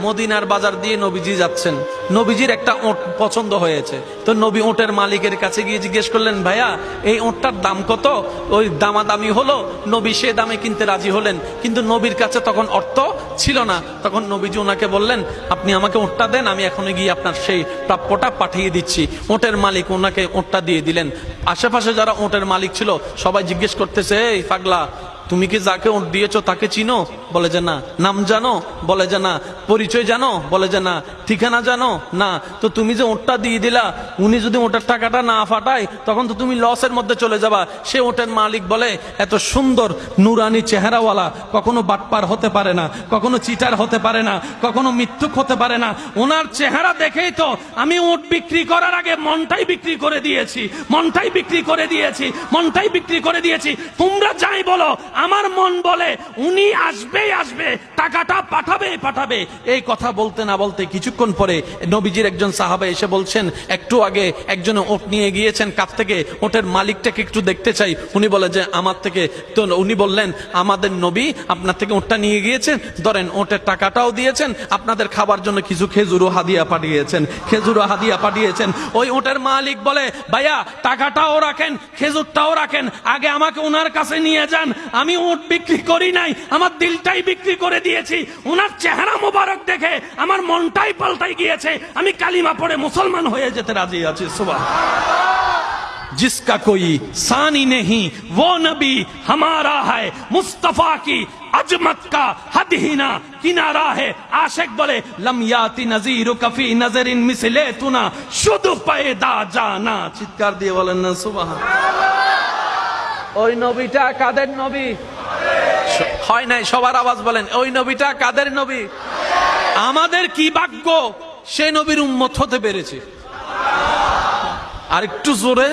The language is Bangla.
মদিনার বাজার দিয়ে নবীজি যাচ্ছেন, নবীজির একটা ওট পছন্দ হয়েছে। তো নবী ওটের মালিকের কাছে গিয়ে জিজ্ঞেস করলেন, ভাইয়া এই ওটটার দাম কত? ওই দামাদামি হলো, নবী সে দামে কিনতে রাজি হলেন, কিন্তু নবীর কাছে তখন অর্থ ছিল না। তখন নবীজি ওনাকে বললেন, আপনি আমাকে ওটটা দেন, আমি এখনই গিয়ে আপনার সেই প্রাপ্যটা পাঠিয়ে দিচ্ছি। ওটের মালিক ওনাকে ওটটা দিয়ে দিলেন। আশেপাশে যারা ওটের মালিক ছিল সবাই জিজ্ঞেস করতেছে, এই পাগলা, তুমি কি যাকে ওট দিয়েছো তাকে চিনো? বলে যে না। নাম জানো? বলে যে না। পরিচয় জানো? বলে যে না। ঠিকানা জানো? না। তো তুমি যে ওটটা দিয়ে দিলা, উনি যদি ওটার টাকাটা না ফাটায় তখন তো তুমি লসের মধ্যে চলে যাবা। সে ওটের মালিক বলে, এত সুন্দর নুরানি চেহারাওয়ালা কখনো বাটপার হতে পারে না, কখনো চিটার হতে পারে না, কখনো মিথ্যুক হতে পারে না। ওনার চেহারা দেখেই তো আমি ওট বিক্রি করার আগে মনটাই বিক্রি করে দিয়েছি, মনটাই বিক্রি করে দিয়েছি, মনটাই বিক্রি করে দিয়েছি। তোমরা যাই বলো, আমার মন বলে উনি আসবেই আসবে, টাকাটা পাঠাবেই পাঠাবে। এই কথা বলতে না বলতে কিছুক্ষণ পরে নবীজির একজন সাহাবা এসে বলছেন, একটু আগে একজন ওট নিয়ে গিয়েছেন কাছ থেকে, ওটের মালিকটাকে একটু দেখতে চাই। উনি বলে যে আমার থেকে। তো উনি বললেন, আমাদের নবী আপনার থেকে ওটটা নিয়ে গিয়েছেন, ধরেন ওটের টাকাটাও দিয়েছেন, আপনাদের খাবার জন্য কিছু খেজুরও হাদিয়া পাঠিয়েছেন, খেজুরও হাদিয়া পাঠিয়েছেন। ওই ওটের মালিক বলে, ভাইয়া টাকাটাও রাখেন, খেজুরটাও রাখেন, আগে আমাকে ওনার কাছে নিয়ে যান। আমি ওট বিক্রি করি নাই, আমার দিলটাই বিক্রি করে দিয়েছি। ওনার চেহারা মোবারক দেখে আমার মনটাই পাল্টাই গিয়েছে, আমি কালিমা পড়ে মুসলমান হয়ে যেতে রাজি আছি। সুবহানাল্লাহ। जिसका कोई सानी नहीं वो नबी हमारा है, मुस्तफा की अजमत का हद ही ना किनारा है। आशिक बोले, लम याति नजीर कफी नजरिन मिसले तुना शुद्ध पैदा जाना। চিৎকার দিয়ে বলেন না সুবহানাল্লাহ। ওই নবীটা কাদের নবী? হয় নাই, সবার আওয়াজ বলেন, ওই নবীটা কাদের নবী? আমাদের কি ভাগ্য সে নবীর উম্মত হতে পেরেছে। আর একটু জোরে